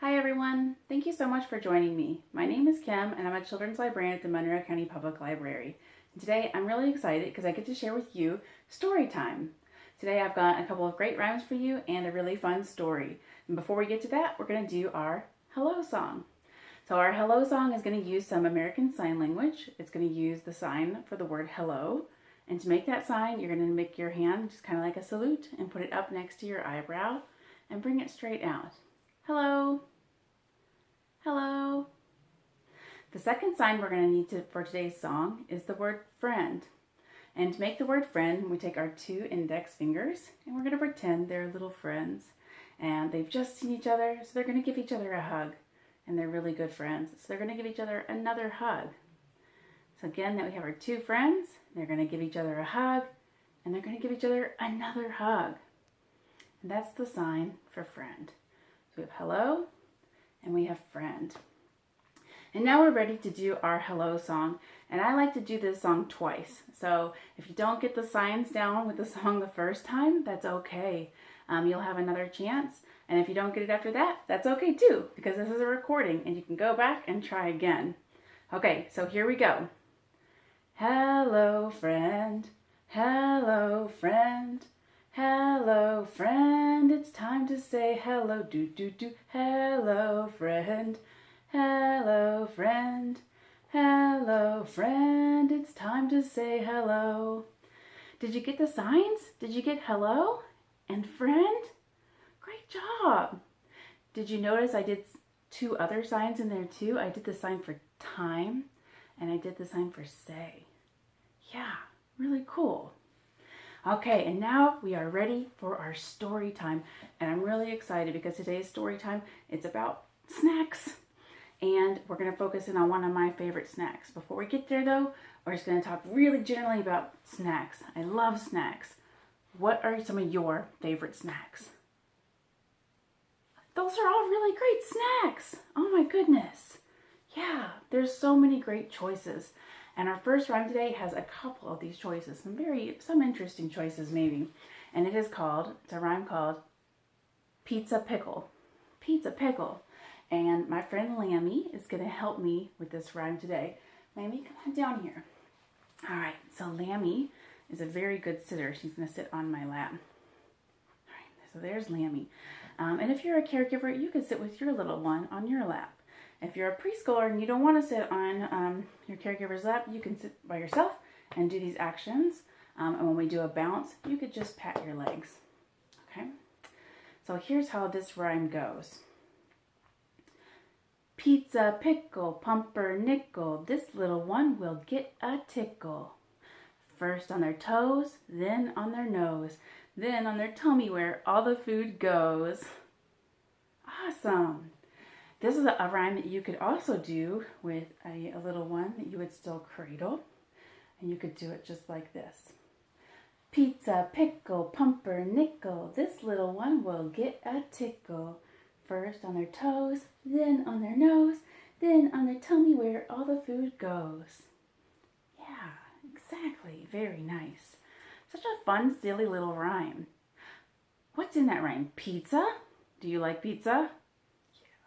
Hi everyone, thank you so much for joining me. My name is Kim and I'm a children's librarian at the Monroe County Public Library. And today I'm really excited because I get to share with you story time. Today I've got a couple of great rhymes for you and a really fun story. And before we get to that, we're going to do our hello song. So our hello song is going to use some American Sign Language. It's going to use the sign for the word hello. And to make that sign, you're going to make your hand just kind of like a salute and put it up next to your eyebrow and bring it straight out. Hello. Hello. The second sign we're going to need for today's song is the word friend. And to make the word friend, we take our two index fingers and we're going to pretend they're little friends. And they've just seen each other, so they're going to give each other a hug. And they're really good friends, so they're going to give each other another hug. So again, that we have our two friends, they're going to give each other a hug, and they're going to give each other another hug. And that's the sign for friend. So we have hello, and we have friend. And now we're ready to do our hello song. And I like to do this song twice. So if you don't get the signs down with the song the first time, that's okay. You'll have another chance. And if you don't get it after that, that's okay too, because this is a recording and you can go back and try again. Okay, so here we go. Hello, friend. Hello, friend. Hello, friend, it's time to say hello, do. Hello, friend. Hello, friend. Hello, friend, it's time to say hello. Did you get the signs? Did you get hello and friend? Great job. Did you notice I did two other signs in there too? I did the sign for time and I did the sign for say. Yeah, really cool. Okay, and now we are ready for our story time. And I'm really excited because today's story time, it's about snacks. And we're going to focus in on one of my favorite snacks. Before we get there though, we're just going to talk really generally about snacks. I love snacks. What are some of your favorite snacks? Those are all really great snacks. Oh my goodness. Yeah, there's so many great choices. And our first rhyme today has a couple of these choices, some interesting choices maybe. And it's a rhyme called pizza pickle. Pizza pickle. And my friend Lammy is going to help me with this rhyme today. Lammy, come on down here. All right, so Lammy is a very good sitter. She's going to sit on my lap. All right, so there's Lammy. And if you're a caregiver, you can sit with your little one on your lap. If you're a preschooler and you don't want to sit on your caregiver's lap, you can sit by yourself and do these actions. And when we do a bounce, you could just pat your legs. Okay? So here's how this rhyme goes. Pizza, pickle, pumpernickel, this little one will get a tickle. First on their toes, then on their nose, then on their tummy where all the food goes. Awesome! This is a rhyme that you could also do with a little one that you would still cradle. And you could do it just like this. Pizza, pickle, pumpernickel, this little one will get a tickle. First on their toes, then on their nose, then on their tummy where all the food goes. Yeah, exactly. Very nice. Such a fun, silly little rhyme. What's in that rhyme? Pizza? Do you like pizza?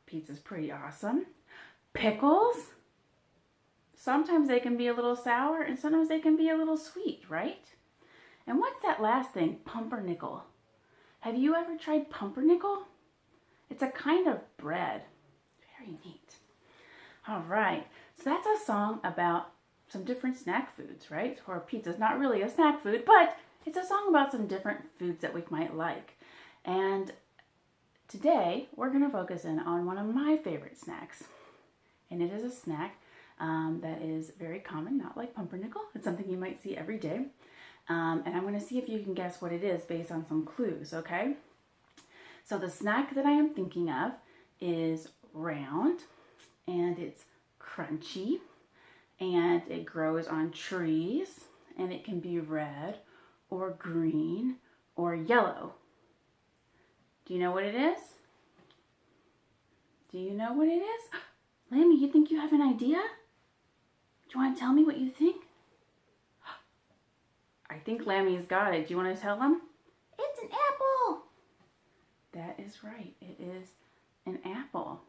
Pizza's pretty awesome. Pickles? Sometimes they can be a little sour and sometimes they can be a little sweet, right? And what's that last thing? Pumpernickel. Have you ever tried pumpernickel? It's a kind of bread. Very neat. All right, so that's a song about some different snack foods, right? Or pizza's not really a snack food, but it's a song about some different foods that we might like. And today, we're going to focus in on one of my favorite snacks. And it is a snack that is very common, not like pumpernickel. It's something you might see every day. And I'm going to see if you can guess what it is based on some clues, okay? So the snack that I am thinking of is round, and it's crunchy, and it grows on trees, and it can be red or green or yellow. Do you know what it is? Do you know what it is? Lammy, you think you have an idea? Do you want to tell me what you think? I think Lammy's got it. Do you want to tell him? It's an apple. That is right. It is an apple.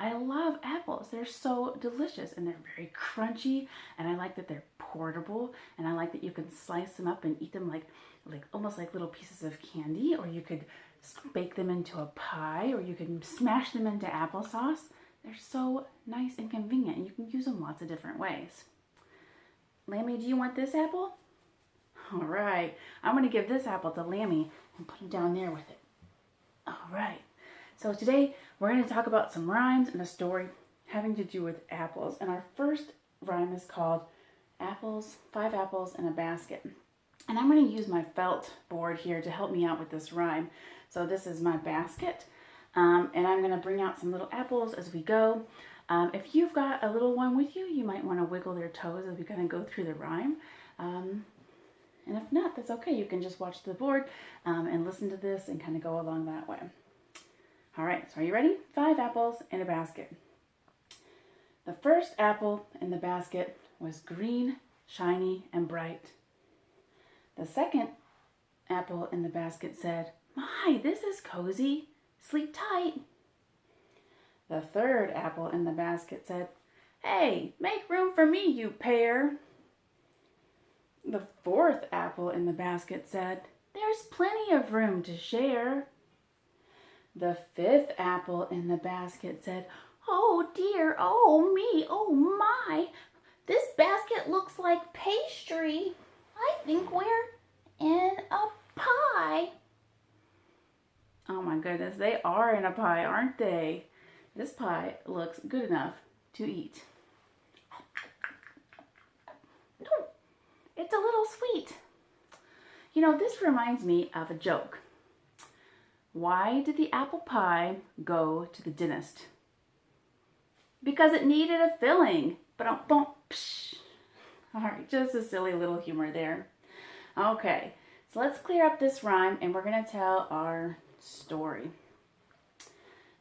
I love apples. They're so delicious and they're very crunchy, and I like that they're portable, and I like that you can slice them up and eat them like almost like little pieces of candy, or you could bake them into a pie, or you can smash them into applesauce. They're so nice and convenient, and you can use them lots of different ways. Lammy, do you want this apple? All right, I'm going to give this apple to Lammy and put him down there with it. All right. So today we're going to talk about some rhymes and a story having to do with apples. And our first rhyme is called Apples, 5 Apples in a Basket. And I'm going to use my felt board here to help me out with this rhyme. So this is my basket. And I'm going to bring out some little apples as we go. If you've got a little one with you, you might want to wiggle their toes as we kind of go through the rhyme. And if not, that's okay. You can just watch the board and listen to this and kind of go along that way. All right, so are you ready? 5 apples in a basket. The first apple in the basket was green, shiny, and bright. The second apple in the basket said, "My, this is cozy. Sleep tight." The third apple in the basket said, "Hey, make room for me, you pair." The fourth apple in the basket said, "There's plenty of room to share." The fifth apple in the basket said, "Oh dear, oh me, oh my, this basket looks like pastry. I think we're in a pie." Oh my goodness, they are in a pie, aren't they? This pie looks good enough to eat. It's a little sweet. You know, this reminds me of a joke. Why did the apple pie go to the dentist? Because it needed a filling. All right, just a silly little humor there. Okay, so let's clear up this rhyme and we're going to tell our story.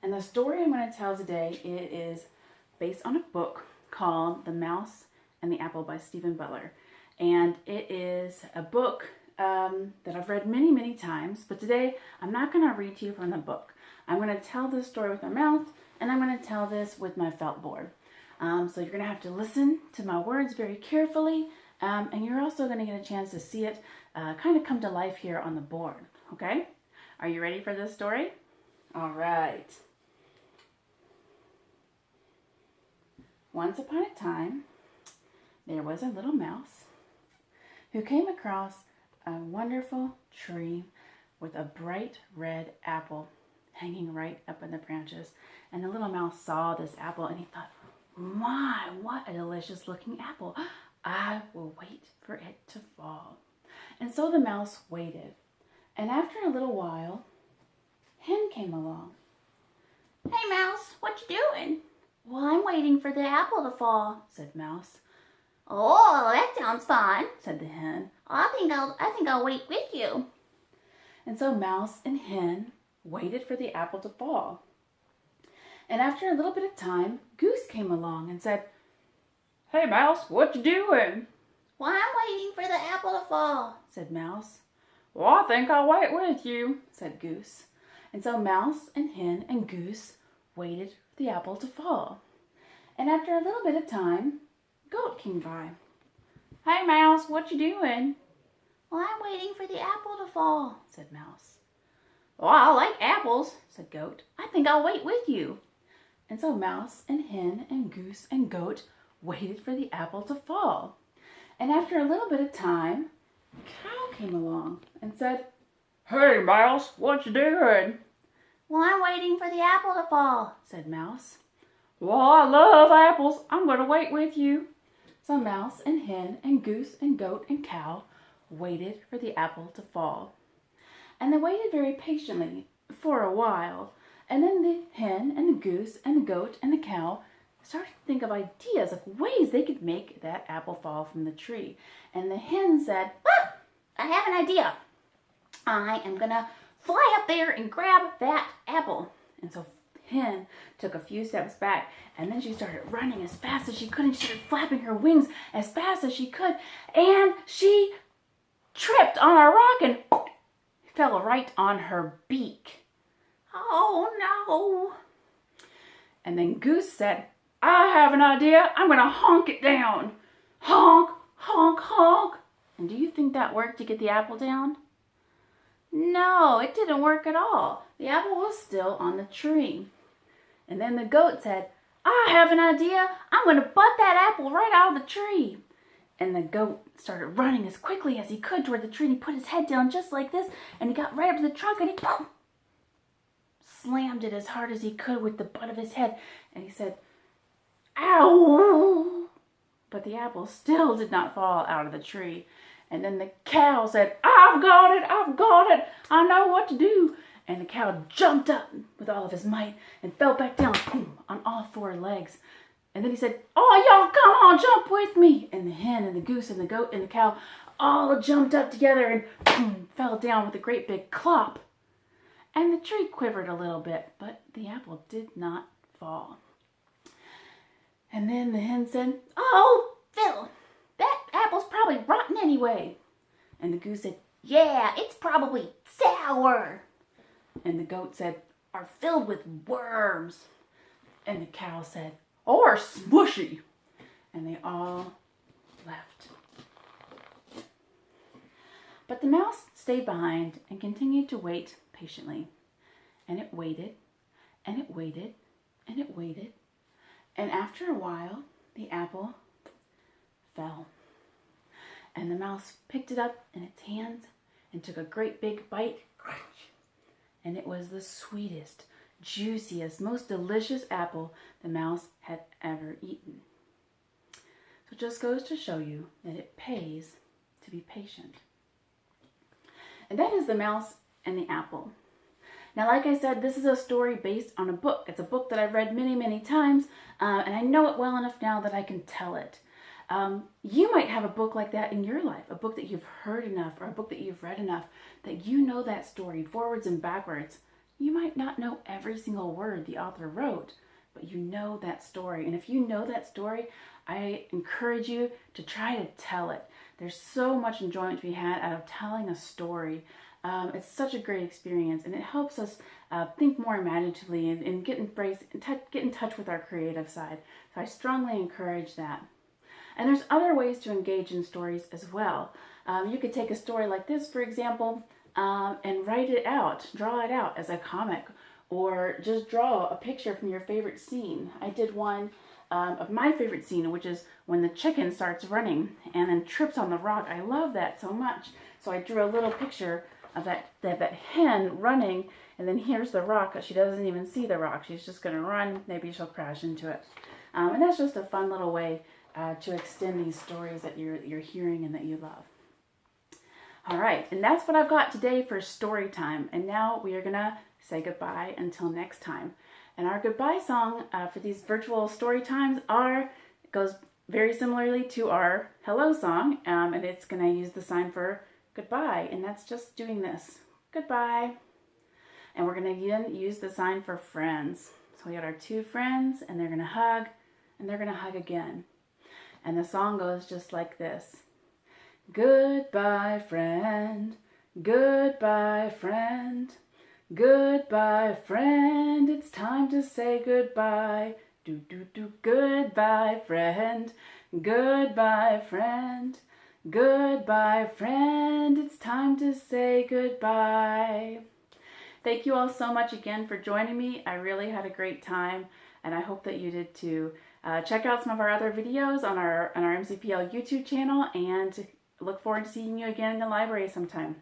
And the story I'm going to tell today, it is based on a book called The Mouse and the Apple by Stephan Butler. And it is a book that I've read many, many times, but today I'm not going to read to you from the book. I'm going to tell this story with my mouth, and I'm going to tell this with my felt board. So you're going to have to listen to my words very carefully, and you're also going to get a chance to see it kind of come to life here on the board, okay? Are you ready for this story? All right. Once upon a time, there was a little mouse who came across a wonderful tree with a bright red apple hanging right up in the branches. And the little mouse saw this apple and he thought, "My, what a delicious looking apple. I will wait for it to fall." And so the mouse waited. And after a little while, Hen came along. "Hey Mouse, what you doing?" "Well, I'm waiting for the apple to fall," said Mouse. "Oh, that sounds fun," said the hen. I think I'll wait with you." And so Mouse and Hen waited for the apple to fall. And after a little bit of time, Goose came along and said, "Hey Mouse, what you doing?" "Well, I'm waiting for the apple to fall," said Mouse. "Well, I think I'll wait with you," said Goose. And so Mouse and Hen and Goose waited for the apple to fall. And after a little bit of time, Goat came by. "Hey Mouse, what you doing?" "Well, I'm waiting for the apple to fall," said Mouse. "Well, I like apples," said Goat. "I think I'll wait with you." And so Mouse and Hen and Goose and Goat waited for the apple to fall. And after a little bit of time, Cow came along and said, "Hey Mouse, what you doing?" "Well, I'm waiting for the apple to fall," said Mouse. "Well, I love apples. I'm going to wait with you." So Mouse and Hen and Goose and Goat and Cow waited for the apple to fall. And they waited very patiently for a while. And then the hen and the goose and the goat and the cow started to think of ideas of ways they could make that apple fall from the tree. And the hen said, "Ah, I have an idea. I am going to fly up there and grab that apple." And so Hen took a few steps back, and then she started running as fast as she could, and she started flapping her wings as fast as she could, and she tripped on a rock and fell right on her beak. "Oh no," And then Goose said, I have an idea. I'm going to honk it down. Honk, honk, honk. And do you think that worked to get the apple down? No, it didn't work at all. The apple was still on the tree. And then the goat said, I have an idea. I'm going to butt that apple right out of the tree. And the goat started running as quickly as he could toward the tree. And he put his head down just like this. And he got right up to the trunk and he slammed it as hard as he could with the butt of his head. And he said, ow! But the apple still did not fall out of the tree. And then the cow said, I've got it, I know what to do. And the cow jumped up with all of his might and fell back down on all four legs. And then he said, oh, y'all come on, jump with me. And the hen and the goose and the goat and the cow all jumped up together and fell down with a great big clop. And the tree quivered a little bit, but the apple did not fall. And then the hen said, oh, Phil, that apple's probably rotten anyway. And the goose said, yeah, it's probably sour. And the goat said, are filled with worms. And the cow said, or smushy. And they all left. But the mouse stayed behind and continued to wait patiently. And it waited, and it waited, and it waited. And after a while, the apple fell. And the mouse picked it up in its hands and took a great big bite. And it was the sweetest, juiciest, most delicious apple the mouse had ever eaten. So it just goes to show you that it pays to be patient. And that is the mouse and the apple. Now, like I said, this is a story based on a book. It's a book that I've read many, many times, and I know it well enough now that I can tell it. You might have a book like that in your life, a book that you've heard enough or a book that you've read enough that you know that story forwards and backwards. You might not know every single word the author wrote, but you know that story. And if you know that story, I encourage you to try to tell it. There's so much enjoyment to be had out of telling a story. It's such a great experience, and it helps us think more imaginatively and get in touch with our creative side. So I strongly encourage that. And there's other ways to engage in stories as well. You could take a story like this, for example, and write it out, draw it out as a comic, or just draw a picture from your favorite scene. I did one of my favorite scene, which is when the chicken starts running and then trips on the rock. I love that so much. So I drew a little picture of that hen running, and then here's the rock. She doesn't even see the rock. She's just going to run. Maybe she'll crash into it. And that's just a fun little way to extend these stories that you're hearing and that you love. All right, and that's what I've got today for story time. And now we are going to say goodbye until next time. And our goodbye song for these virtual story times goes very similarly to our hello song, and it's going to use the sign for goodbye, and that's just doing this, goodbye. And we're going to again use the sign for friends. So we got our two friends, and they're going to hug, and they're going to hug again. And the song goes just like this. Goodbye, friend. Goodbye, friend. Goodbye, friend. It's time to say goodbye. Do, do, do. Goodbye, friend. Goodbye, friend. Goodbye, friend. It's time to say goodbye. Thank you all so much again for joining me. I really had a great time, and I hope that you did too. Check out some of our other videos on our MCPL YouTube channel, and look forward to seeing you again in the library sometime.